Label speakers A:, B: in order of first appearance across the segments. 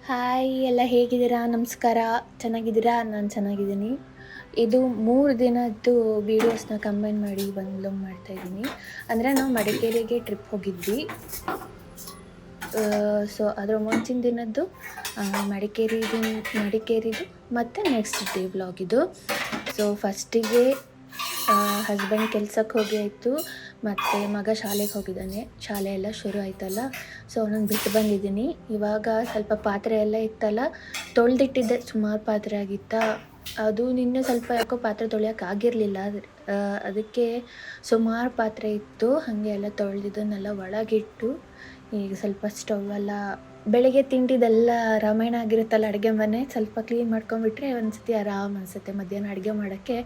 A: Hi ಎಲ್ಲ ಹೇಗಿದ್ದೀರಾ? ನಮಸ್ಕಾರ. ಚೆನ್ನಾಗಿದ್ದೀರಾ? ನಾನು ಚೆನ್ನಾಗಿದ್ದೀನಿ. ಇದು 3 ದಿನದ್ದು ವೀಡಿಯೋಸ್ನ ಕಂಬೈನ್ ಮಾಡಿ ಒಂದು ವ್ಲಾಗ್ ಮಾಡ್ತಾಯಿದ್ದೀನಿ. ಅಂದರೆ ನಾವು ಮಡಿಕೇರಿಗೆ ಟ್ರಿಪ್ ಹೋಗಿದ್ವಿ. ಸೊ ಅದರ ಮುಂಚಿನ ದಿನದ್ದು ಮಡಿಕೇರಿದು ಮತ್ತು ನೆಕ್ಸ್ಟ್ ಡೇ ವ್ಲಾಗ್ ಇದು. ಸೊ ಫಸ್ಟಿಗೆ ಹಸ್ಬೆಂಡ್ ಕೆಲ್ಸಕ್ಕೆ ಹೋಗಿ ಆಯಿತು, ಮತ್ತು ಮಗ ಶಾಲೆಗೆ ಹೋಗಿದ್ದಾನೆ. ಶಾಲೆ ಎಲ್ಲ ಶುರು ಆಯ್ತಲ್ಲ, ಸೊ ಅವನನ್ನು ಬಿಟ್ಟು ಬಂದಿದ್ದೀನಿ. ಇವಾಗ ಸ್ವಲ್ಪ ಪಾತ್ರೆ ಎಲ್ಲ ಇತ್ತಲ್ಲ, ತೊಳೆದಿಟ್ಟಿದ್ದೆ. ಸುಮಾರು ಪಾತ್ರೆ ಆಗಿತ್ತಾ, ಅದು ನಿನ್ನೆ ಸ್ವಲ್ಪ ಯಾಕೋ ಪಾತ್ರೆ ತೊಳೆಯೋಕೆ ಆಗಿರಲಿಲ್ಲ. ಅದಕ್ಕೆ ಸುಮಾರು ಪಾತ್ರೆ ಇತ್ತು, ಹಾಗೆ ಎಲ್ಲ ತೊಳೆದಿದ್ದನ್ನೆಲ್ಲ ಒಳಗಿಟ್ಟು ಈಗ ಸ್ವಲ್ಪ ಸ್ಟವೆಲ್ಲ ಬೆಳಗ್ಗೆ ತಿಂಡಿದೆಲ್ಲ ರಾಮಾಯಣ ಆಗಿರುತ್ತಲ್ಲ, ಅಡುಗೆ ಮನೆ ಸ್ವಲ್ಪ ಕ್ಲೀನ್ ಮಾಡ್ಕೊಂಬಿಟ್ರೆ ಒಂದ್ಸತಿ ಆರಾಮ್ ಅನಿಸುತ್ತೆ. ಮಧ್ಯಾಹ್ನ ಅಡುಗೆ ಮಾಡೋಕ್ಕೆ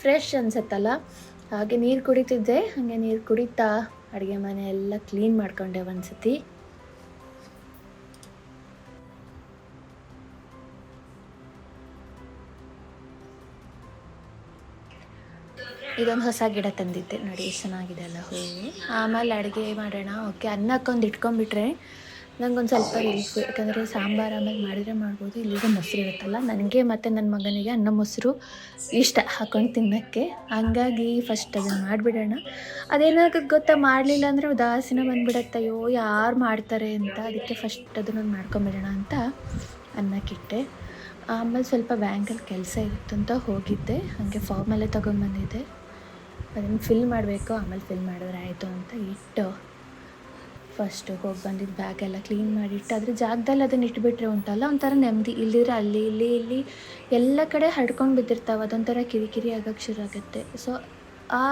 A: ಫ್ರೆಶ್ ಅನಿಸುತ್ತಲ್ಲ. ಹಾಗೆ ನೀರು ಕುಡಿತಿದ್ದೆ, ಹಾಗೆ ನೀರು ಕುಡಿತಾ ಅಡುಗೆ ಮನೆ ಎಲ್ಲ ಕ್ಲೀನ್ ಮಾಡ್ಕೊಂಡೆ ಒಂದ್ಸತಿ. ಇದೊಂದು ಹೊಸ ಗಿಡ ತಂದಿದ್ದೆ ನೋಡಿ, ಎಷ್ಟು ಚೆನ್ನಾಗಿದೆ ಅಲ್ಲ ಹೂವು. ಆಮೇಲೆ ಅಡುಗೆ ಮಾಡೋಣ. ಓಕೆ, ಅನ್ನಕ್ಕೊಂದು ಇಟ್ಕೊಂಡ್ಬಿಟ್ರೆ ನನಗೊಂದು ಸ್ವಲ್ಪ ರಿಲೀಫ್. ಯಾಕಂದರೆ ಸಾಂಬಾರು ಆಮೇಲೆ ಮಾಡಿದರೆ ಮಾಡ್ಬೋದು, ಇಲ್ಲಿಗೆ ಮೊಸರು ಇರುತ್ತಲ್ಲ. ನನಗೆ ಮತ್ತು ನನ್ನ ಮಗನಿಗೆ ಅನ್ನ ಮೊಸರು ಇಷ್ಟ ಹಾಕೊಂಡು ತಿನ್ನೋಕ್ಕೆ. ಹಂಗಾಗಿ ಫಸ್ಟ್ ಅದನ್ನು ಮಾಡಿಬಿಡೋಣ. ಅದೇನಾಗುತ್ತೆ ಗೊತ್ತಾ, ಮಾಡಲಿಲ್ಲ ಅಂದರೆ ಉದಾಸೀನ ಬಂದುಬಿಡತ್ತೆ, ಅಯ್ಯೋ ಯಾರು ಮಾಡ್ತಾರೆ ಅಂತ. ಅದಕ್ಕೆ ಫಸ್ಟ್ ಅದನ್ನೊಂದು ಮಾಡ್ಕೊಂಬಿಡೋಣ ಅಂತ ಅನ್ನಕ್ಕಿಟ್ಟೆ. ಆಮೇಲೆ ಸ್ವಲ್ಪ ಬ್ಯಾಂಕಲ್ಲಿ ಕೆಲಸ ಇತ್ತು ಅಂತ ಹೋಗಿದ್ದೆ, ಹಾಗೆ ಫಾರ್ಮಲ್ಲೇ ತೊಗೊಂಬಂದಿದ್ದೆ. ಅದನ್ನು ಫಿಲ್ ಮಾಡಬೇಕು, ಆಮೇಲೆ ಫಿಲ್ ಮಾಡಿದ್ರೆ ಆಯಿತು ಅಂತ ಇಟ್ಟು ಫಸ್ಟು ಹೋಗಿ ಬಂದಿದ್ದು ಬ್ಯಾಗೆಲ್ಲ ಕ್ಲೀನ್ ಮಾಡಿಟ್ಟು ಅದ್ರ ಜಾಗದಲ್ಲಿ ಅದನ್ನು ಇಟ್ಬಿಟ್ರೆ ಉಂಟಲ್ಲ, ಒಂಥರ ನೆಮ್ಮದಿ. ಇಲ್ಲಿದ್ರೆ ಅಲ್ಲಿ ಇಲ್ಲಿ ಎಲ್ಲ ಕಡೆ ಹರ್ಡ್ಕೊಂಡು ಬಿದ್ದಿರ್ತಾವೆ, ಅದೊಂಥರ ಕಿರಿಕಿರಿ ಆಗೋಕ್ಕೆ ಶುರು ಆಗುತ್ತೆ. ಸೊ ಆ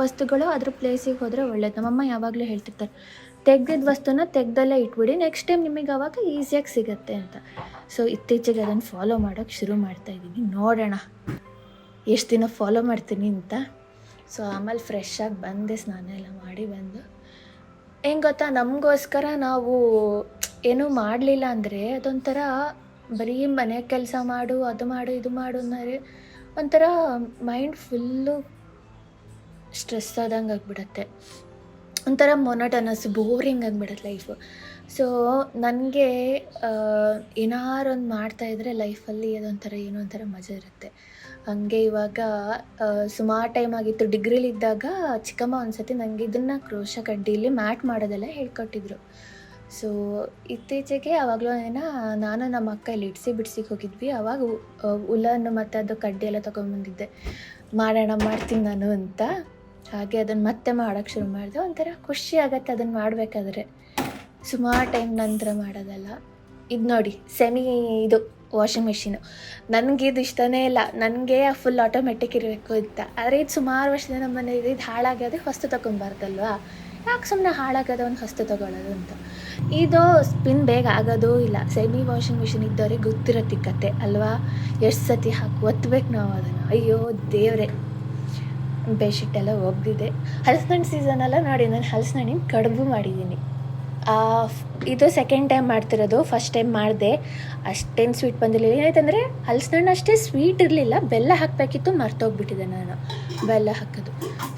A: ವಸ್ತುಗಳು ಅದ್ರ ಪ್ಲೇಸಿಗೆ ಹೋದರೆ ಒಳ್ಳೇದು. ನಮ್ಮಮ್ಮ ಯಾವಾಗಲೂ ಹೇಳ್ತಿರ್ತಾರೆ, ತೆಗ್ದಿದ್ದ ವಸ್ತುನ ತೆಗ್ದಲ್ಲೇ ಇಟ್ಬಿಡಿ, ನೆಕ್ಸ್ಟ್ ಟೈಮ್ ನಿಮಗೆ ಆವಾಗ ಈಸಿಯಾಗಿ ಸಿಗುತ್ತೆ ಅಂತ. ಸೊ ಇತ್ತೀಚೆಗೆ ಅದನ್ನು ಫಾಲೋ ಮಾಡೋಕ್ಕೆ ಶುರು ಮಾಡ್ತಾಯಿದ್ದೀನಿ. ನೋಡೋಣ ಎಷ್ಟು ದಿನ ಫಾಲೋ ಮಾಡ್ತೀನಿ ಅಂತ. ಸೊ ಆಮೇಲೆ ಫ್ರೆಶ್ಶಾಗಿ ಬಂದೆ, ಸ್ನಾನ ಎಲ್ಲ ಮಾಡಿ ಬಂದು. ಹೆಂಗೆ ಗೊತ್ತಾ, ನಮಗೋಸ್ಕರ ನಾವು ಏನೂ ಮಾಡಲಿಲ್ಲ ಅಂದರೆ ಅದೊಂಥರ ಬರೀ ಮನೆ ಕೆಲಸ ಮಾಡು, ಅದು ಮಾಡು, ಇದು ಮಾಡು ಅಂದರೆ ಒಂಥರ ಮೈಂಡ್ ಫುಲ್ಲು ಸ್ಟ್ರೆಸ್ ಆದಂಗೆ ಆಗಿಬಿಡತ್ತೆ. ಒಂಥರ ಮೊನಟನಸ್, ಬೋರಿಂಗ್ ಆಗಿಬಿಡತ್ತೆ ಲೈಫು. ಸೊ ನನಗೆ ಏನಾರು ಒಂದು ಮಾಡ್ತಾಯಿದ್ರೆ ಲೈಫಲ್ಲಿ ಅದೊಂಥರ ಏನೋ ಒಂಥರ ಮಜಾ ಇರುತ್ತೆ. ಹಾಗೆ ಇವಾಗ ಸುಮಾರು ಟೈಮ್ ಆಗಿತ್ತು. ಡಿಗ್ರಿಲಿದ್ದಾಗ ಚಿಕ್ಕಮ್ಮ ಒಂದ್ಸತಿ ನನಗೆ ಇದನ್ನು ಕ್ರೋಶ ಕಡ್ಡಿಲಿ ಮ್ಯಾಟ್ ಮಾಡೋದೆಲ್ಲ ಹೇಳ್ಕೊಟ್ಟಿದ್ರು. ಸೊ ಇತ್ತೀಚೆಗೆ ಆವಾಗಲೂ ನಾನು ನಮ್ಮ ಅಕ್ಕ ಇಲ್ಲಿ ಬಿಡ್ಸಿಗೆ ಹೋಗಿದ್ವಿ. ಆವಾಗ ಉಲನ್ನು ಮತ್ತು ಅದು ಕಡ್ಡಿ ಎಲ್ಲ ತೊಗೊಂಬಂದಿದ್ದೆ. ಮಾಡ್ತೀನಿ ನಾನು ಅಂತ. ಹಾಗೆ ಅದನ್ನು ಮತ್ತೆ ಮಾಡೋಕ್ಕೆ ಶುರು ಮಾಡಿದೆ. ಒಂಥರ ಖುಷಿ ಆಗುತ್ತೆ ಅದನ್ನು ಮಾಡಬೇಕಾದ್ರೆ, ಸುಮಾರು ಟೈಮ್ ನಂತರ ಮಾಡೋದಲ್ಲ. ಇದು ನೋಡಿ, ಇದು ವಾಷಿಂಗ್ ಮಿಷಿನು. ನನಗಿದು ಇಷ್ಟನೇ ಇಲ್ಲ, ನನಗೆ ಫುಲ್ ಆಟೋಮೆಟಿಕ್ ಇರಬೇಕು ಅಂತ. ಆದರೆ ಇದು ಸುಮಾರು ವರ್ಷದಿಂದ ನಮ್ಮ ಮನೇಲಿ ಇದು ಹಾಳಾಗೋದು, ಹೊಸ್ತು ತೊಗೊಬಾರ್ದಲ್ವಾ, ಯಾಕೆ ಸುಮ್ಮನೆ ಹಾಳಾಗೋದು ಒಂದು ಹೊಸ್ತು ತೊಗೊಳ್ಳೋದು ಅಂತ. ಇದು ಸ್ಪಿನ್ ಬೇಗ ಆಗೋದೂ ಇಲ್ಲ. ಸೆಮಿ ವಾಷಿಂಗ್ ಮಿಷಿನ್ ಇದ್ದವ್ರಿಗೆ ಗೊತ್ತಿರತ್ತೆ ಕತೆ ಅಲ್ವಾ, ಎಷ್ಟು ಸತಿ ಹಾಕಿ ಒತ್ತಬೇಕು ನಾವು ಅದನ್ನು. ಅಯ್ಯೋ ದೇವರೇ, ಬೆಡ್ಶೀಟೆಲ್ಲ ಒಗ್ದಿದೆ. ಹಲಸಿನಣ್ಣು ಸೀಸನಲ್ಲ ನೋಡಿ, ನಾನು ಹಲಸಿನಣ್ಣಿನ ಕಡುಬು ಮಾಡಿದ್ದೀನಿ. ಇದು ಸೆಕೆಂಡ್ ಟೈಮ್ ಮಾಡ್ತಿರೋದು. ಫಸ್ಟ್ ಟೈಮ್ ಮಾಡಿದೆ, ಅಷ್ಟೇನು ಸ್ವೀಟ್ ಬಂದಿರಲಿಲ್ಲ. ಏನಾಯ್ತಂದರೆ ಹಲಸಿನಣ್ಣು ಅಷ್ಟೇ ಸ್ವೀಟ್ ಇರಲಿಲ್ಲ, ಬೆಲ್ಲ ಹಾಕಬೇಕಿತ್ತು, ಮರ್ತೋಗ್ಬಿಟ್ಟಿದ್ದೆ ನಾನು ಬೆಲ್ಲ ಹಾಕೋದು.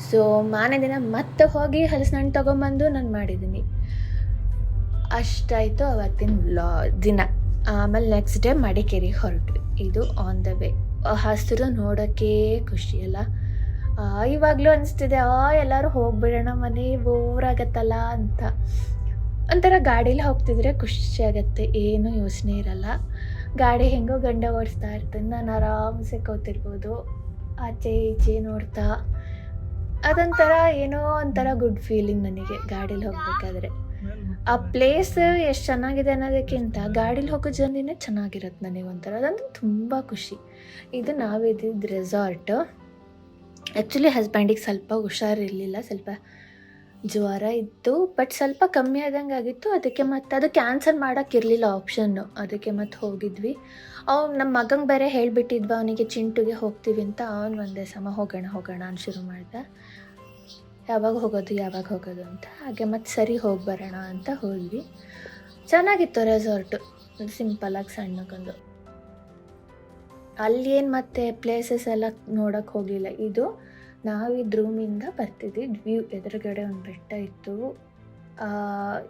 A: ಸೊ ಮಾರನೇ ದಿನ ಮತ್ತೆ ಹೋಗಿ ಹಲಸಿನಣ್ಣು ತೊಗೊಂಬಂದು ನಾನು ಮಾಡಿದ್ದೀನಿ. ಅಷ್ಟಾಯಿತು ಅವತ್ತಿನ ದಿನ. ಆಮೇಲೆ ನೆಕ್ಸ್ಟ್ ಡೇ ಮಡಿಕೇರಿಗೆ ಹೊರಟ್ವಿ. ಇದು ಆನ್ ದ ವೇ. ಹಸಿರು ನೋಡೋಕ್ಕೆ ಖುಷಿಯಲ್ಲ. ಇವಾಗಲೂ ಅನಿಸ್ತಿದೆ ಎಲ್ಲರೂ ಹೋಗ್ಬಿಡೋಣ, ಮನೆ ಬೋರ್ ಆಗತ್ತಲ್ಲ ಅಂತ. ಒಂಥರ ಗಾಡೀಲಿ ಹೋಗ್ತಿದ್ರೆ ಖುಷಿ ಆಗುತ್ತೆ, ಏನೂ ಯೋಚನೆ ಇರಲ್ಲ. ಗಾಡಿ ಹೆಂಗೋ ಗಂಡ ಓಡಿಸ್ತಾ ಇರ್ತಾನೆ, ನಾನು ಆರಾಮ್ಸೆ ಕೂತಿರ್ಬೋದು, ಆಚೆ ಈಚೆ ನೋಡ್ತಾ. ಅದೊಂಥರ ಏನೋ ಒಂಥರ ಗುಡ್ ಫೀಲಿಂಗ್ ನನಗೆ ಗಾಡೀಲಿ ಹೋಗ್ಬೇಕಾದ್ರೆ. ಆ ಪ್ಲೇಸ್ ಎಷ್ಟು ಚೆನ್ನಾಗಿದೆ ಅನ್ನೋದಕ್ಕಿಂತ ಗಾಡೀಲಿ ಹೋಗೋ ಜರ್ನಿನೇ ಚೆನ್ನಾಗಿರುತ್ತೆ ನನಗೆ ಒಂಥರ. ಅದಂತೂ ತುಂಬ ಖುಷಿ. ಇದು ನಾವಿದ್ದಿದ್ದು ರೆಸಾರ್ಟ್. ಆ್ಯಕ್ಚುಲಿ ಹಸ್ಬೆಂಡಿಗೆ ಸ್ವಲ್ಪ ಹುಷಾರಿರಲಿಲ್ಲ, ಸ್ವಲ್ಪ ಜ್ವರ ಇತ್ತು, ಬಟ್ ಸ್ವಲ್ಪ ಕಮ್ಮಿ ಆದಂಗೆ ಆಗಿತ್ತು. ಅದಕ್ಕೆ ಮತ್ತು ಅದು ಕ್ಯಾನ್ಸಲ್ ಮಾಡೋಕ್ಕಿರಲಿಲ್ಲ ಆಪ್ಷನ್ನು, ಅದಕ್ಕೆ ಮತ್ತೆ ಹೋಗಿದ್ವಿ. ನಮ್ಮ ಮಗಂಗೆ ಬೇರೆ ಹೇಳಿಬಿಟ್ಟಿದ್ವಿ ಅವನಿಗೆ, ಚಿಂಟುಗೆ ಹೋಗ್ತೀವಿ ಅಂತ. ಅವನು ಒಂದೇ ಸಮ ಹೋಗೋಣ ಅಂತ ಶುರು ಮಾಡ್ದ. ಯಾವಾಗ ಹೋಗೋದು ಅಂತ. ಹಾಗೆ ಮತ್ತೆ ಸರಿ ಹೋಗಿ ಬರೋಣ ಅಂತ ಹೋದ್ವಿ. ಚೆನ್ನಾಗಿತ್ತು ರೆಸಾರ್ಟು, ಸಿಂಪಲಾಗಿ ಸಣ್ಣಕ್ಕೊಂದು. ಅಲ್ಲೇನು ಮತ್ತೆ ಪ್ಲೇಸಸ್ ಎಲ್ಲ ನೋಡೋಕ್ಕೆ ಹೋಗಲಿಲ್ಲ. ಇದು ನಾವಿದ್ದ ರೂಮಿಂದ ಬರ್ತಿದ್ವಿ, ವ್ಯೂ ಎದುರುಗಡೆ ಒಂದು ಬೆಟ್ಟ ಇತ್ತು,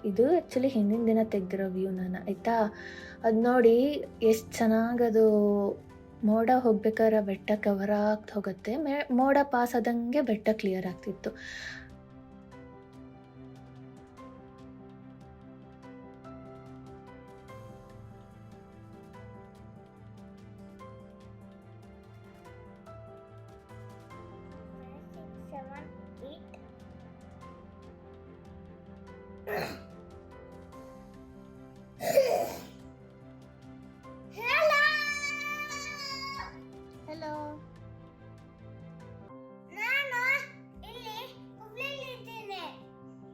A: ಇದು ಆ್ಯಕ್ಚುಲಿ ಹಿಂದಿನ ದಿನ ತೆಗೆದಿರೋ ವ್ಯೂ ನಾನು ಆಯಿತಾ. ಅದು ನೋಡಿ ಎಷ್ಟು ಚೆನ್ನಾಗದು ಮೋಡ ಹೋಗ್ಬೇಕಾದ್ರೆ ಬೆಟ್ಟ ಕವರ್ ಆಗ್ತಾ ಹೋಗುತ್ತೆ. ಮೋಡ ಪಾಸ್ ಆದಂಗೆ ಬೆಟ್ಟ ಕ್ಲಿಯರ್ ಆಗ್ತಿತ್ತು. ಹಲೋ,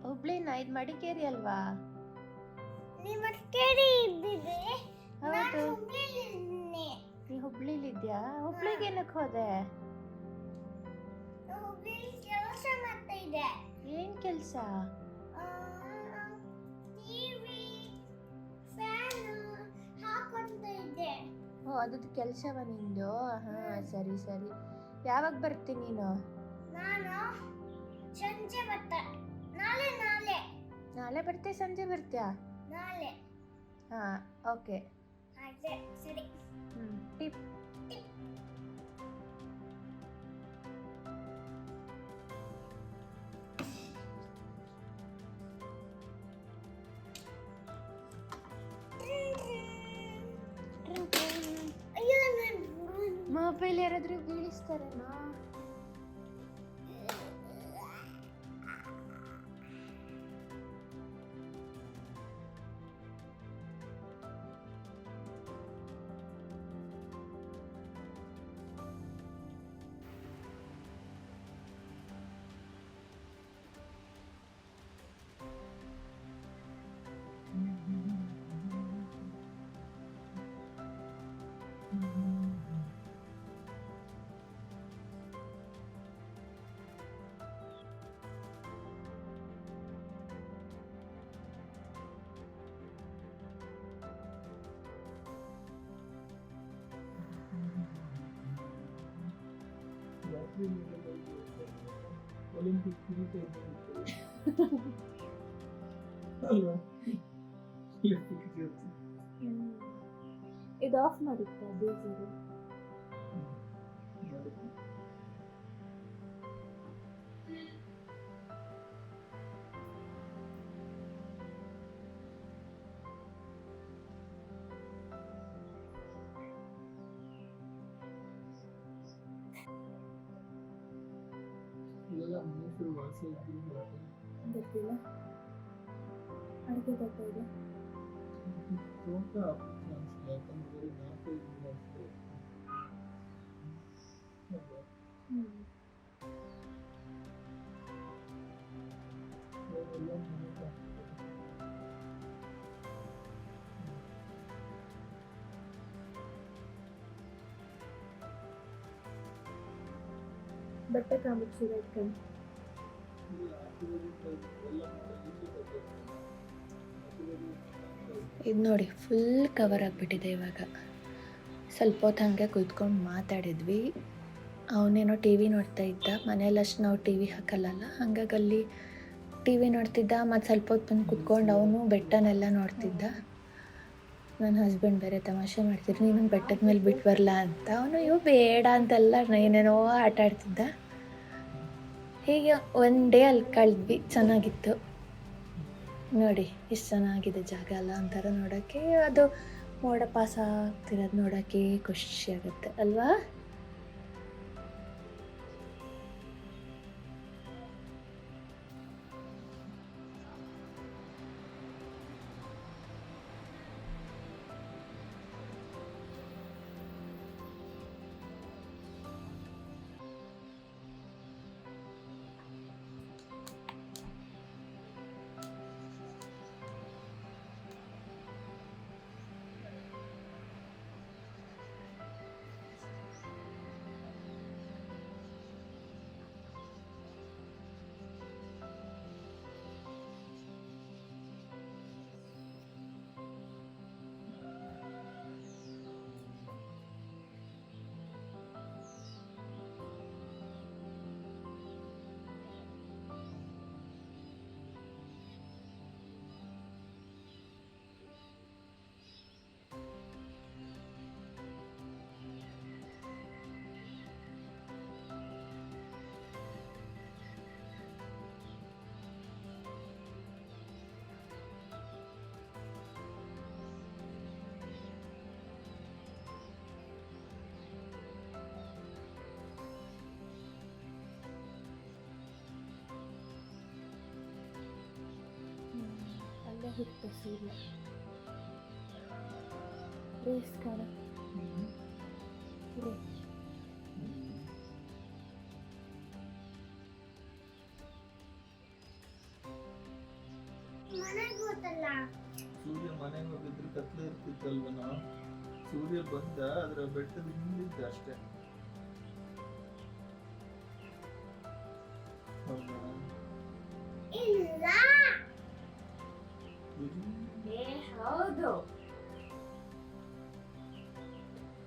A: ಹುಬ್ಳಿನ? ಇದು ಮಡಿಕೇರಿ ಅಲ್ವಾ? ಹೌದು, ನೀ ಹುಬ್ಳಿಲಿದ್ಯಾ? ಹುಬ್ಳಿಗೆ ಏನಕ್ಕೆ ಹೋದೆ? ಏನ್ ಕೆಲ್ಸ? ಓ, ಅದಕ್ಕೆ ಕೆಲ್ಸವ ನಿಂದು? ಹಾ, ಸರಿ ಸರಿ. ಯಾವಾಗ ಬರ್ತೀನಿ ನೀನು? ನಾಳೆ ಬರ್ತೀಯ? ಸಂಜೆ ಬರ್ತೀಯಾ? ಹಾ, ಓಕೆ.
B: ಸರಿ.
A: ಟಿಪ್. ಮೊಬೈಲ್ ಯಾರಾದ್ರೂ ಬೀಳಿಸ್ತಾರೇನೋ?
C: ಒಲಿಂಪಿಕ್ ಅಲ್ವಾ?
A: ಇದು ಆಫ್ ಮಾಡುತ್ತಾ ಬೇಜಾರು?
C: ಇವೆಲ್ಲ ಮನುಷ್ಯರು ವಾಸ
A: ಗೊತ್ತಿಲ್ಲ. ಅಡುಗೆ ಗೊತ್ತಿದೆ.
C: ತೋಟ ಯಾಕಂದ್ರೆ 4-5 ದಿನ ಅಷ್ಟೇ.
A: ಬಟ್ಟೆ ಕಾಮಿಸಿದೆ ಇಟ್ಕೊಂಡು ಇದು ನೋಡಿ ಫುಲ್ ಕವರ್ ಆಗಿಬಿಟ್ಟಿದೆ. ಇವಾಗ ಸ್ವಲ್ಪ ಹೊತ್ತು ಹಾಗೆ ಕುತ್ಕೊಂಡು ಮಾತಾಡಿದ್ವಿ. ಅವನೇನೋ ಟಿ ವಿ ನೋಡ್ತಾ ಇದ್ದ. ಮನೇಲಿ ಅಷ್ಟು ನಾವು ಟಿ ವಿ ಹಾಕಲ್ಲಲ್ಲ, ಹಾಗಾಗಿ ಅಲ್ಲಿ ಟಿ ವಿ ನೋಡ್ತಿದ್ದ. ಮತ್ತು ಸ್ವಲ್ಪ ಹೊತ್ತು ಬಂದು ಕುತ್ಕೊಂಡು ಅವನು ಬೆಟ್ಟನೆಲ್ಲ ನೋಡ್ತಿದ್ದ. ನನ್ನ ಹಸ್ಬೆಂಡ್ ಬೇರೆ ತಮಾಷೆ ಮಾಡ್ತಿದ್ರು, ನೀನು ಬೆಟ್ಟದ ಮೇಲೆ ಬಿಟ್ಟು ಬರಲ್ಲ ಅಂತ. ಅವನು ಇವು ಬೇಡ ಅಂತೆಲ್ಲ ಏನೇನೋ ಆಟ ಆಡ್ತಿದ್ದ. ಹೀಗೆ ಒನ್ ಡೇ ಅಲ್ಲಿ ಕಳೆದ್ವಿ. ಚೆನ್ನಾಗಿತ್ತು ನೋಡಿ, ಎಷ್ಟು ಚೆನ್ನಾಗಿದೆ ಜಾಗ ಅಲ್ಲ ಒಂಥರ ನೋಡೋಕ್ಕೆ. ಅದು ಮೋಡ ಪಾಸ ಆಗ್ತಿರೋದು ನೋಡೋಕ್ಕೆ ಖುಷಿ ಆಗುತ್ತೆ ಅಲ್ವಾ? ಹುಟ್ಟ ಸೂರ್ಯ ರೇಸ್ ಕಾಣ
B: ಮನೆಗೆ ಹೋತಲ್ಲ
C: ಸೂರ್ಯ ಮನೆಗೆ ಹೋಗಿದ್ರೆ ಕತ್ಲೆ ಇರ್ತಿತ್ತಲ್ವನ. ಸೂರ್ಯ ಬಂದ ಅದ್ರ ಬೆಟ್ಟದ ಹಿಂದಿದ್ದ ಅಷ್ಟೇ. ಹೌದಾ?
B: ಇಲ್ಲ ಹೌದು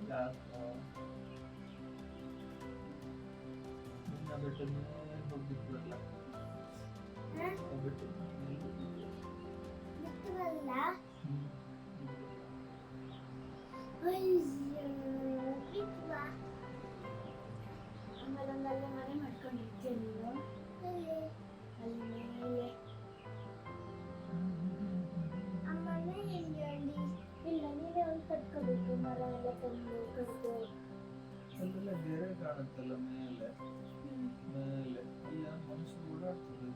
C: ಯಾಕ ನಿನ್ನ ಬೆಟ್ಟದ ಮೇಲೆ ಹೋಗಿದ್ವಲ್ಲ, ಆ ಬೆಟ್ಟದ ಮೇಲೆ ಹೋಗಿದ್ವಿ.
B: ಬಿತ್ತವಲ್ಲ
C: ಹ್ಮ್.
B: ಬಿತ್ತವ
A: ಆಮೇಲೆ ಒಂದಲ್ಲೇ ಮನೆ ಮಾಡ್ಕೊಂಡಿರ್ತೀಯ ನೀನು ಅಲ್ಲಿ ಮೇಲೆ.
B: ಅಮ್ಮನೇ ಎಲ್ಲಿ
A: ಇಲ್ಲ ನೀವೇ ಒಂದು ಕಟ್ಕೋಬೇಕು, ಮರ ಎಲ್ಲ ತಂದು ಕಟ್ಕೊ.
C: ಅಲ್ಲೆಲ್ಲ ಗೆರೆ ಕಾಣುತ್ತಲ್ಲ ಮೇಲೆ ಮೇಲೆ ಅಲ್ಲಿ ಮನುಷ್ಯರು ಓಡಾಡ್ತದೆ.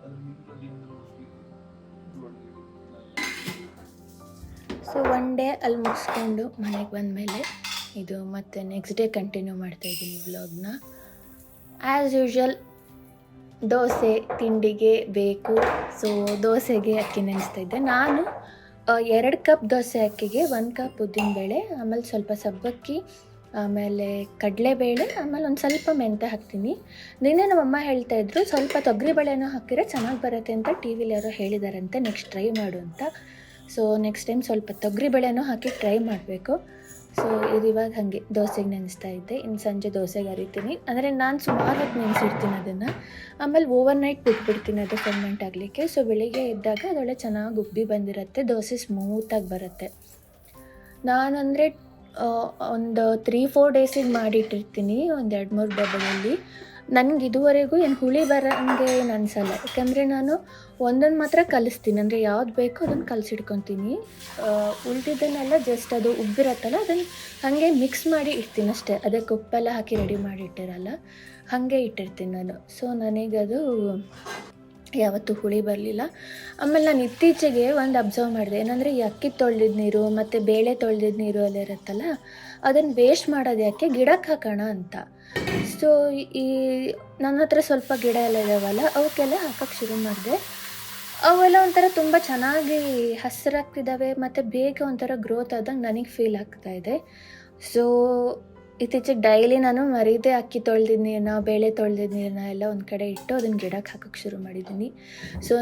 C: ಅದ್ರ ಹಿಂಬದಿಯಿಂದ
A: ಸೊ ಒನ್ ಡೇ ಅಲ್ಲಿ ಮುಗಿಸ್ಕೊಂಡು ಮನೆಗೆ ಬಂದಮೇಲೆ ಇದು ಮತ್ತೆ ನೆಕ್ಸ್ಟ್ ಡೇ ಕಂಟಿನ್ಯೂ ಮಾಡ್ತಾಯಿದ್ದೀನಿ ವ್ಲಾಗ್ನ. ಆ್ಯಸ್ ಯೂಶ್ವಲ್ ದೋಸೆ ತಿಂಡಿಗೆ ಬೇಕು. ಸೊ ದೋಸೆಗೆ ಅಕ್ಕಿ ನೆನೆಸ್ತಾ ಇದ್ದೆ ನಾನು. 2 ಕಪ್ ದೋಸೆ ಅಕ್ಕಿಗೆ 1 ಕಪ್ ಉದ್ದಿನಬೇಳೆ, ಆಮೇಲೆ ಸ್ವಲ್ಪ ಸಬ್ಬಕ್ಕಿ, ಆಮೇಲೆ ಕಡಲೆಬೇಳೆ, ಆಮೇಲೆ ಒಂದು ಸ್ವಲ್ಪ ಮೆಂತ್ಯ ಹಾಕ್ತೀನಿ. ನಿನ್ನೆ ನಮ್ಮಮ್ಮ ಹೇಳ್ತಾಯಿದ್ರು ಸ್ವಲ್ಪ ತೊಗರಿಬೇಳೆನೂ ಹಾಕಿದ್ರೆ ಚೆನ್ನಾಗಿ ಬರುತ್ತೆ ಅಂತ ಟಿ ವಿಲಿ ಯಾರೋ ಹೇಳಿದಾರಂತೆ, ನೆಕ್ಸ್ಟ್ ಟ್ರೈ ಮಾಡು ಅಂತ. ಸೊ ನೆಕ್ಸ್ಟ್ ಟೈಮ್ ಸ್ವಲ್ಪ ತೊಗರಿಬೇಳೆನೂ ಹಾಕಿ ಟ್ರೈ ಮಾಡಬೇಕು. ಸೊ ಇದು ಇವಾಗ ಹಾಗೆ ದೋಸೆಗೆ ನೆನೆಸ್ತಾ ಇದ್ದೆ. ಇನ್ನು ಸಂಜೆ ದೋಸೆಗೆ ಅರಿತೀನಿ. ಅಂದರೆ ನಾನು ಸುಮಾರು ಹೊತ್ತು ನೆನೆಸಿರ್ತೀನಿ ಅದನ್ನು, ಆಮೇಲೆ ಓವರ್ ನೈಟ್ ಬಿಟ್ಬಿಡ್ತೀನಿ ಅದು ಫರ್ಮೆಂಟ್ ಆಗಲಿಕ್ಕೆ. ಸೊ ಬೆಳಿಗ್ಗೆ ಎದ್ದಾಗ ಅದೊಳ್ಳೆ ಚೆನ್ನಾಗಿ ಉಬ್ಬಿ ಬಂದಿರುತ್ತೆ, ದೋಸೆ ಸ್ಮೂತಾಗಿ ಬರುತ್ತೆ. ನಾನಂದರೆ ಒಂದು 3-4 ಡೇಸಿಗೆ ಮಾಡಿಟ್ಟಿರ್ತೀನಿ, ಒಂದು 2-3 ಡಬ್ಬಗಳಲ್ಲಿ. ನನಗೆ ಇದುವರೆಗೂ ಏನು ಹುಳಿ ಬರೋಂಗೆ ಏನು ಅನಿಸಲ್ಲ, ಯಾಕಂದರೆ ನಾನು ಒಂದೊಂದು ಮಾತ್ರ ಕಲಿಸ್ತೀನಿ. ಅಂದರೆ ಯಾವ್ದು ಬೇಕೋ ಅದನ್ನು ಕಲಸಿಡ್ಕೊತೀನಿ. ಉಳಿದಿದ್ದನ್ನೆಲ್ಲ ಜಸ್ಟ್ ಅದು ಉಬ್ಬಿರತ್ತಲ್ಲ ಅದನ್ನು ಹಾಗೆ ಮಿಕ್ಸ್ ಮಾಡಿ ಇಡ್ತೀನಿ ಅಷ್ಟೇ. ಅದಕ್ಕೆ ಉಪ್ಪೆಲ್ಲ ಹಾಕಿ ರೆಡಿ ಮಾಡಿ ಇಟ್ಟಿರಲ್ಲ, ಹಾಗೆ ಇಟ್ಟಿರ್ತೀನಿ ನಾನು. ಸೊ ನನಗದು ಯಾವತ್ತೂ ಹುಳಿ ಬರಲಿಲ್ಲ. ಆಮೇಲೆ ನಾನು ಇತ್ತೀಚೆಗೆ ಒಂದು ಅಬ್ಸರ್ವ್ ಮಾಡಿದೆ, ಏನಂದರೆ ಈ ಅಕ್ಕಿ ತೊಳೆದಿದ್ದ ನೀರು ಮತ್ತು ಬೇಳೆ ತೊಳೆದಿದ್ದ ನೀರು ಎಲ್ಲ ಇರುತ್ತಲ್ಲ, ಅದನ್ನು ವೇಸ್ಟ್ ಮಾಡೋದು ಯಾಕೆ, ಗಿಡಕ್ಕೆ ಹಾಕೋಣ ಅಂತ. ಸೊ ಈ ನನ್ನ ಹತ್ರ ಸ್ವಲ್ಪ ಗಿಡ ಎಲ್ಲ ಇದಾವಲ್ಲ, ಅವಕ್ಕೆಲ್ಲ ಹಾಕೋಕ್ಕೆ ಶುರು ಮಾಡಿದೆ. ಅವೆಲ್ಲ ಒಂಥರ ತುಂಬ ಚೆನ್ನಾಗಿ ಹಸಿರಾಗ್ತಿದ್ದಾವೆ ಮತ್ತು ಬೇಗ ಒಂಥರ ಗ್ರೋತ್ ಆದಂಗೆ ನನಗೆ ಫೀಲ್ ಆಗ್ತಾಯಿದೆ. ಸೊ ಇತ್ತೀಚೆಗೆ ಡೈಲಿ ನಾನು ಮರೀದೆ ಅಕ್ಕಿ ತೊಳೆದಿದ್ದ ನೀರನ್ನ, ಬೇಳೆ ತೊಳೆದಿದ್ದ ನೀರನ್ನ ಎಲ್ಲ ಒಂದು ಕಡೆ ಇಟ್ಟು ಅದನ್ನು ಗಿಡಕ್ಕೆ ಹಾಕೋಕ್ಕೆ ಶುರು ಮಾಡಿದ್ದೀನಿ. ಸೊ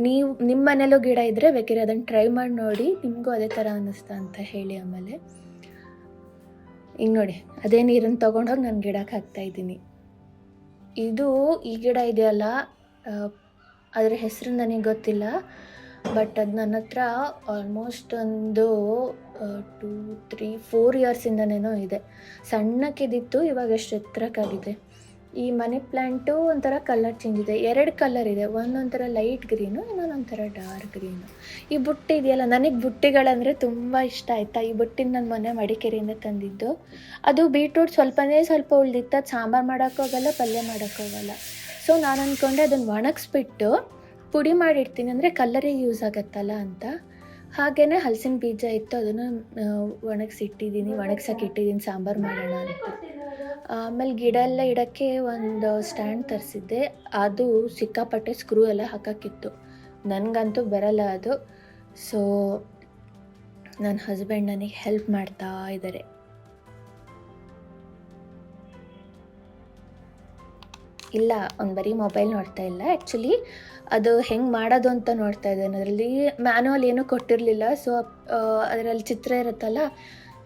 A: ನೀವು ನಿಮ್ಮ ಮನೇಲೂ ಗಿಡ ಇದ್ದರೆ ಬೇಕಾದ್ರೆ ಅದನ್ನು ಟ್ರೈ ಮಾಡಿ ನೋಡಿ, ನಿಮಗೂ ಅದೇ ಥರ ಅನ್ನಿಸ್ತಾ ಅಂತ ಹೇಳಿ. ಆಮೇಲೆ ಹಿಂಗೆ ನೋಡಿ, ಅದೇ ನೀರನ್ನು ತೊಗೊಂಡೋಗಿ ನಾನು ಗಿಡಕ್ಕೆ ಹಾಕ್ತಾಯಿದ್ದೀನಿ. ಇದು ಈ ಗಿಡ ಇದೆಯಲ್ಲ, ಅದರ ಹೆಸರು ನನಗೆ ಗೊತ್ತಿಲ್ಲ, ಬಟ್ ಅದು ನನ್ನ ಹತ್ರ ಆಲ್ಮೋಸ್ಟ್ ಒಂದು 2-3-4 ಇಯರ್ಸಿಂದನೇನೋ ಇದೆ. ಸಣ್ಣಕ್ಕಿದ್ದಿತ್ತು, ಇವಾಗ ಎಷ್ಟು ಎತ್ತರಕ್ಕಾಗಿದೆ. ಈ ಮನಿ ಪ್ಲ್ಯಾಂಟು ಒಂಥರ ಕಲರ್ ಚೇಂಜ್ ಇದೆ, 2 ಕಲರ್ ಇದೆ, ಒಂದೊಂಥರ ಲೈಟ್ ಗ್ರೀನು, ಇನ್ನೊಂದೊಂಥರ ಡಾರ್ಕ್ ಗ್ರೀನು. ಈ ಬುಟ್ಟಿ ಇದೆಯಲ್ಲ, ನನಗೆ ಬುಟ್ಟಿಗಳಂದರೆ ತುಂಬ ಇಷ್ಟ ಆಯಿತಾ. ಈ ಬುಟ್ಟಿನ ನನ್ನ ಮೊನ್ನೆ ಮಡಿಕೇರಿಯಿಂದ ತಂದಿದ್ದು. ಅದು ಬೀಟ್ರೂಟ್ ಸ್ವಲ್ಪ ಉಳಿದಿತ್ತು, ಅದು ಸಾಂಬಾರು ಮಾಡೋಕ್ಕೋಗಲ್ಲ, ಪಲ್ಯ ಮಾಡೋಕ್ಕೋಗಲ್ಲ. ಸೊ ನಾನು ಅಂದ್ಕೊಂಡೆ ಅದನ್ನು ಒಣಗಿಸ್ಬಿಟ್ಟು ಪುಡಿ ಮಾಡಿಡ್ತೀನಿ, ಅಂದರೆ ಕಲ್ಲರಿಗೆ ಯೂಸ್ ಆಗುತ್ತಲ್ಲ ಅಂತ. ಹಾಗೆಯೇ ಹಲಸಿನ ಬೀಜ ಇತ್ತು, ಅದನ್ನು ಒಣಗ್ಸಕ್ಕೆ ಇಟ್ಟಿದ್ದೀನಿ ಸಾಂಬಾರು ಮಾಡೋಣ ಅಂತ. ಆಮೇಲೆ ಗಿಡ ಎಲ್ಲ ಇಡೋಕ್ಕೆ ಒಂದು ಸ್ಟ್ಯಾಂಡ್ ತರಿಸಿದ್ದೆ, ಅದು ಸಿಕ್ಕಾಪಟ್ಟೆ ಸ್ಕ್ರೂ ಎಲ್ಲ ಹಾಕೋಕ್ಕಿತ್ತು, ನನಗಂತೂ ಬರಲ್ಲ ಅದು. ಸೊ ನನ್ನ ಹಸ್ಬೆಂಡ್ ನನಗೆ ಹೆಲ್ಪ್ ಮಾಡ್ತಾ ಇದ್ದಾರೆ. ಇಲ್ಲ, ಒಂದು ಬರೀ ಮೊಬೈಲ್ ನೋಡ್ತಾ ಇಲ್ಲ, ಆ್ಯಕ್ಚುಲಿ ಅದು ಹೆಂಗೆ ಮಾಡೋದು ಅಂತ ನೋಡ್ತಾ ಇದ್ದೇನೆ. ಅದರಲ್ಲಿ ಮ್ಯಾನುವಲ್ ಏನೂ ಕೊಟ್ಟಿರಲಿಲ್ಲ. ಸೊ ಅದರಲ್ಲಿ ಚಿತ್ರ ಇರುತ್ತಲ್ಲ,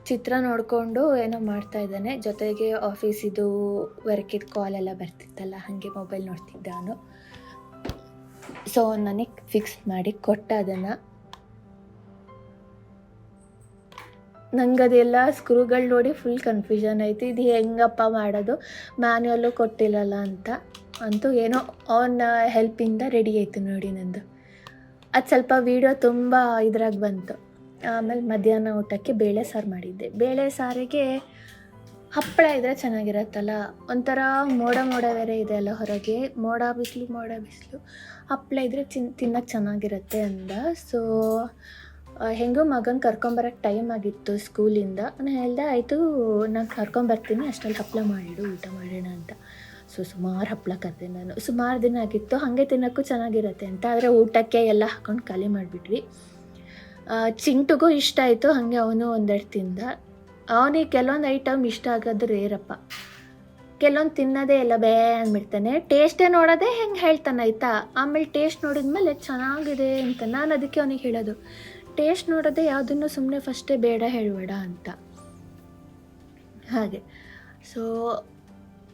A: ಚಿತ್ರ ನೋಡಿಕೊಂಡು ಏನೋ ಮಾಡ್ತಾ ಇದ್ದಾನೆ. ಜೊತೆಗೆ ಆಫೀಸಿದು ವರ್ಕಿದ್ದು ಕಾಲೆಲ್ಲ ಬರ್ತಿತ್ತಲ್ಲ, ಹಾಗೆ ಮೊಬೈಲ್ ನೋಡ್ತಿದ್ದೆ ಅವನು. ಸೊ ನನಗೆ ಫಿಕ್ಸ್ ಮಾಡಿ ಕೊಟ್ಟ ಅದನ್ನು. ನನಗದೆಲ್ಲ ಸ್ಕ್ರೂಗಳು ನೋಡಿ ಫುಲ್ ಕನ್ಫ್ಯೂಷನ್ ಆಯಿತು, ಇದು ಹೆಂಗಪ್ಪ ಮಾಡೋದು, ಮ್ಯಾನ್ಯಲ್ಲು ಕೊಟ್ಟಿಲ್ಲಲ್ಲ ಅಂತ. ಅಂತೂ ಏನೋ ಅವನ ಹೆಲ್ಪಿಂದ ರೆಡಿ ಆಯಿತು ನೋಡಿ ನಂದು. ಅದು ಸ್ವಲ್ಪ ವೀಡಿಯೋ ತುಂಬ ಇದ್ರಾಗ ಬಂತು. ಆಮೇಲೆ ಮಧ್ಯಾಹ್ನ ಊಟಕ್ಕೆ ಬೇಳೆ ಸಾರು ಮಾಡಿದ್ದೆ. ಬೇಳೆ ಸಾರಿಗೆ ಹಪ್ಪಳ ಇದ್ದರೆ ಚೆನ್ನಾಗಿರತ್ತಲ್ಲ. ಒಂಥರ ಮೋಡ ಮೋಡ ಬೇರೆ ಇದೆ ಅಲ್ಲ ಹೊರಗೆ, ಮೋಡ ಬಿಸಿಲು. ಹಪ್ಪಳ ಇದ್ದರೆ ತಿನ್ನೋಕ್ಕೆ ಚೆನ್ನಾಗಿರುತ್ತೆ ಅಂದ. ಸೊ ಹೆಂಗೋ ಮಗನ ಕರ್ಕೊಂಬರೋಕ್ಕೆ ಟೈಮ್ ಆಗಿತ್ತು ಸ್ಕೂಲಿಂದ. ನಾನು ಹೇಳ್ದೆ ಆಯಿತು ನಾನು ಕರ್ಕೊಂಬರ್ತೀನಿ, ಅಷ್ಟರಲ್ಲಿ ಹಪ್ಪಳ ಮಾಡಿಡು ಊಟ ಮಾಡೋಣ ಅಂತ. ಸೊ ಸುಮಾರು ಹಪ್ಪಳ ಕರೆದೆ ನಾನು. ಸುಮಾರು ದಿನ ಆಗಿತ್ತು, ಹಾಗೆ ತಿನ್ನೋಕ್ಕೂ ಚೆನ್ನಾಗಿರುತ್ತೆ ಅಂತ. ಆದರೆ ಊಟಕ್ಕೆ ಎಲ್ಲ ಹಾಕ್ಕೊಂಡು ಖಾಲಿ ಮಾಡಿಬಿಟ್ವಿ. ಚಿಂಟುಗೂ ಇಷ್ಟ ಆಯಿತು, ಹಾಗೆ ಅವನು ಒಂದೆರಡು ತಿಂದ. ಅವನಿಗೆ ಕೆಲವೊಂದು ಐಟಮ್ ಇಷ್ಟ ಆಗೋದು ರೇರಪ್ಪ. ಕೆಲವೊಂದು ತಿನ್ನೋದೇ ಎಲ್ಲ ಬೇ ಅಂದ್ಬಿಡ್ತಾನೆ. ಟೇಸ್ಟೇ ನೋಡೋದೇ ಹೆಂಗೆ ಹೇಳ್ತಾನೆ ಆಯಿತಾ. ಆಮೇಲೆ ಟೇಸ್ಟ್ ನೋಡಿದ್ಮೇಲೆ ಚೆನ್ನಾಗಿದೆ ಅಂತ. ನಾನು ಅದಕ್ಕೆ ಅವನಿಗೆ ಹೇಳೋದು, ಟೇಸ್ಟ್ ನೋಡೋದೇ ಯಾವುದನ್ನು ಸುಮ್ಮನೆ ಫಸ್ಟೇ ಬೇಡ ಹೇಳಬೇಡ ಅಂತ. ಹಾಗೆ ಸೊ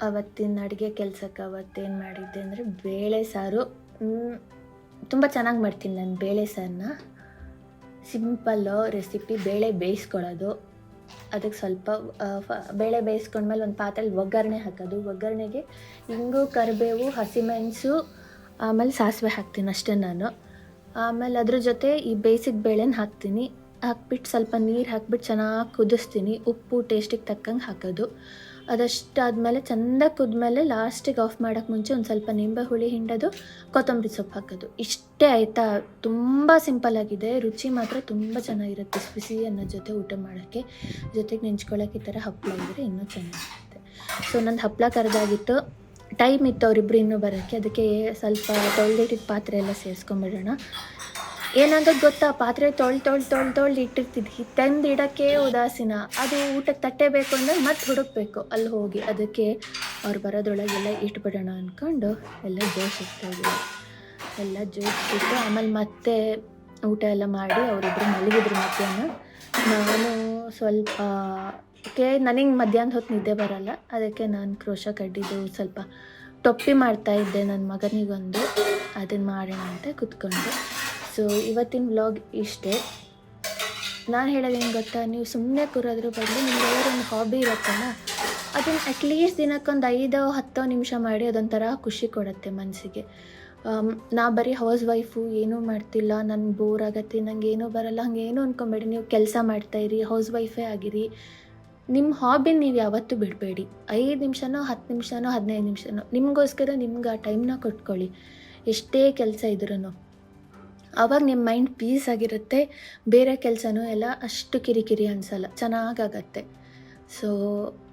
A: ಅವತ್ತಿನ ಅಡುಗೆ ಕೆಲಸಕ್ಕೆ ಅವತ್ತೇನು ಮಾಡಿದ್ದೆ ಅಂದರೆ ಬೇಳೆ ಸಾರು. ತುಂಬ ಚೆನ್ನಾಗಿ ಮಾಡ್ತೀನಿ ನಾನು ಬೇಳೆ ಸಾರನ್ನ. Simple recipe. ಬೇಳೆ ಬೇಯಿಸ್ಕೊಳ್ಳೋದು, ಅದಕ್ಕೆ ಸ್ವಲ್ಪ ಬೇಳೆ ಬೇಯಿಸ್ಕೊಂಡ್ಮೇಲೆ ಒಂದು ಪಾತ್ರೆಯಲ್ಲಿ ಒಗ್ಗರಣೆ ಹಾಕೋದು. ಒಗ್ಗರಣೆಗೆ ಇಂಗು, ಕರಿಬೇವು, ಹಸಿಮೆಣಸು, ಆಮೇಲೆ ಸಾಸಿವೆ ಹಾಕ್ತೀನಿ ಅಷ್ಟೇ ನಾನು. ಆಮೇಲೆ ಅದ್ರ ಜೊತೆ ಈ ಬೇಯಿಸಿದ ಬೇಳೆನ ಹಾಕ್ತೀನಿ. ಹಾಕ್ಬಿಟ್ಟು ಸ್ವಲ್ಪ ನೀರು ಹಾಕ್ಬಿಟ್ಟು ಚೆನ್ನಾಗಿ ಕುದಿಸ್ತೀನಿ. ಉಪ್ಪು ಟೇಸ್ಟಿಗೆ ತಕ್ಕಂಗೆ ಹಾಕೋದು. ಅದಷ್ಟಾದಮೇಲೆ ಚೆಂದ ಕುದ್ಮೇಲೆ ಲಾಸ್ಟಿಗೆ ಆಫ್ ಮಾಡೋಕ್ಕೆ ಮುಂಚೆ ಒಂದು ಸ್ವಲ್ಪ ನಿಂಬೆ ಹುಳಿ ಹಿಂಡೋದು, ಕೊತ್ತಂಬರಿ ಸೊಪ್ಪು ಹಾಕೋದು. ಇಷ್ಟೇ ಆಯಿತಾ. ತುಂಬ ಸಿಂಪಲ್ಲಾಗಿದೆ, ರುಚಿ ಮಾತ್ರ ತುಂಬ ಚೆನ್ನಾಗಿರುತ್ತೆ. ಬಿಸಿ ಬಿಸಿ ಅನ್ನೋ ಜೊತೆ ಊಟ ಮಾಡೋಕ್ಕೆ, ಜೊತೆಗೆ ನೆಂಚ್ಕೊಳ್ಳೋಕೆ ಈ ಥರ ಹಪ್ಪಳ ಇದ್ದರೆ ಇನ್ನೂ ಚೆನ್ನಾಗಿರುತ್ತೆ. ಸೊ ನಂದು ಹಪ್ಪಳ ಕರೆದಾಗಿತ್ತು. ಟೈಮ್ ಇತ್ತು ಅವರಿಬ್ಬರು ಇನ್ನೂ ಬರೋಕ್ಕೆ. ಅದಕ್ಕೆ ಸ್ವಲ್ಪ ತೊಳೆದಿಟ್ಟಿದ್ದ ಪಾತ್ರೆ ಎಲ್ಲ ಸೇರಿಸ್ಕೊಂಬಿಡೋಣ. ಏನಾಗೋದು ಗೊತ್ತಾ, ಪಾತ್ರೆ ತೊಳ್ದು ಇಟ್ಟಿರ್ತಿದ್ವಿ. ತಂದು ಇಡೋಕ್ಕೆ ಉದಾಸೀನ. ಅದು ಊಟಕ್ಕೆ ತಟ್ಟೆ ಬೇಕು ಅಂದರೆ ಮತ್ತೆ ಹುಡುಕಬೇಕು ಅಲ್ಲಿ ಹೋಗಿ. ಅದಕ್ಕೆ ಅವ್ರು ಬರೋದ್ರೊಳಗೆಲ್ಲ ಇಟ್ಬಿಡೋಣ ಅಂದ್ಕೊಂಡು ಎಲ್ಲ ಜೋಡಿಸಿರ್ತಾಯಿದ್ವಿ. ಎಲ್ಲ ಜೋಡಿಸ್ಬಿಟ್ಟು ಆಮೇಲೆ ಮತ್ತೆ ಊಟ ಎಲ್ಲ ಮಾಡಿ ಅವರಿಬ್ಬರು ಮಲಗಿದ್ರು ಮಧ್ಯಾಹ್ನ. ನಾನು ಸ್ವಲ್ಪ ನನಗೆ ಮಧ್ಯಾಹ್ನದ ಹೊತ್ತು ನಿದ್ದೆ ಬರೋಲ್ಲ. ಅದಕ್ಕೆ ನಾನು ಕ್ರೋಶ ಕಡ್ಡಿದ್ದು ಸ್ವಲ್ಪ ಟೊಪ್ಪಿ ಮಾಡ್ತಾಯಿದ್ದೆ ನನ್ನ ಮಗನಿಗೊಂದು. ಅದನ್ನು ಮಾಡೋಣ ಅಂತ ಕೂತ್ಕೊಂಡೆ. ಸೊ ಇವತ್ತಿನ ವ್ಲಾಗ್ ಇಷ್ಟೇ. ನಾನು ಹೇಳೋದು ಏನು ಗೊತ್ತಾ, ನೀವು ಸುಮ್ಮನೆ ಕೂರೋದ್ರ ಬದಲು ನಿಮ್ಗೆಲ್ಲರೂ ಒಂದು ಹಾಬಿ ಇರುತ್ತಲ್ಲ, ಅದನ್ನು ಅಟ್ಲೀಸ್ಟ್ ದಿನಕ್ಕೊಂದು 5-10 ನಿಮಿಷ ಮಾಡಿ ಅದೊಂಥರ ಖುಷಿ ಕೊಡುತ್ತೆ ಮನಸ್ಸಿಗೆ. ನಾ ಬರೀ ಹೌಸ್ ವೈಫು, ಏನೂ ಮಾಡ್ತಿಲ್ಲ, ನನಗೆ ಬೋರ್ ಆಗತ್ತೆ, ನನಗೆ ಏನೂ ಬರಲ್ಲ, ಹಾಗೇನು ಅಂದ್ಕೊಂಬೇಡಿ. ನೀವು ಕೆಲಸ ಮಾಡ್ತಾಯಿರಿ, ಹೌಸ್ ವೈಫೇ ಆಗಿರಿ. ನಿಮ್ಮ ಹಾಬಿನ ನೀವು ಯಾವತ್ತೂ ಬಿಡಬೇಡಿ. 5 ನಿಮಿಷನೋ 10 ನಿಮಿಷನೋ 15 ನಿಮಿಷನೋ ನಿಮಗೋಸ್ಕರ ನಿಮ್ಗೆ ಆ ಟೈಮ್ನ ಕೊಟ್ಕೊಳ್ಳಿ. ಎಷ್ಟೇ ಕೆಲಸ ಇದ್ರೂ ಆವಾಗ ನಿಮ್ಮ ಮೈಂಡ್ ಪೀಸ್ ಆಗಿರುತ್ತೆ. ಬೇರೆ ಕೆಲಸನೂ ಎಲ್ಲ ಅಷ್ಟು ಕಿರಿಕಿರಿ ಅನಿಸಲ್ಲ, ಚೆನ್ನಾಗಾಗತ್ತೆ. ಸೊ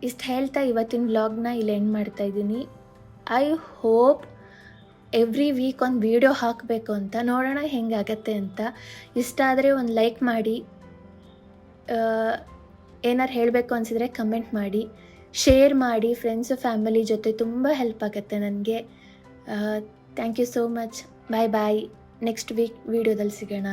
A: ಇಷ್ಟು ಹೇಳ್ತಾ ಇವತ್ತಿನ ವ್ಲಾಗ್ನ ಇಲ್ಲಿ ಎಂಡ್ ಮಾಡ್ತಾಯಿದ್ದೀನಿ. ಐ ಹೋಪ್ ಎವ್ರಿ ವೀಕ್ ಒಂದು ವೀಡಿಯೋ ಹಾಕಬೇಕು ಅಂತ. ನೋಡೋಣ ಹೆಂಗಾಗತ್ತೆ ಅಂತ. ಇಷ್ಟ ಆದರೆ ಒಂದು ಲೈಕ್ ಮಾಡಿ, ಏನಾರು ಹೇಳಬೇಕು ಅನಿಸಿದರೆ ಕಮೆಂಟ್ ಮಾಡಿ, ಶೇರ್ ಮಾಡಿ ಫ್ರೆಂಡ್ಸು ಫ್ಯಾಮಿಲಿ ಜೊತೆ. ತುಂಬ ಹೆಲ್ಪ್ ಆಗುತ್ತೆ ನನಗೆ. Thank you so much. Bye. Next week ವೀಡಿಯೋದಲ್ಲಿ ಸಿಗೋಣ.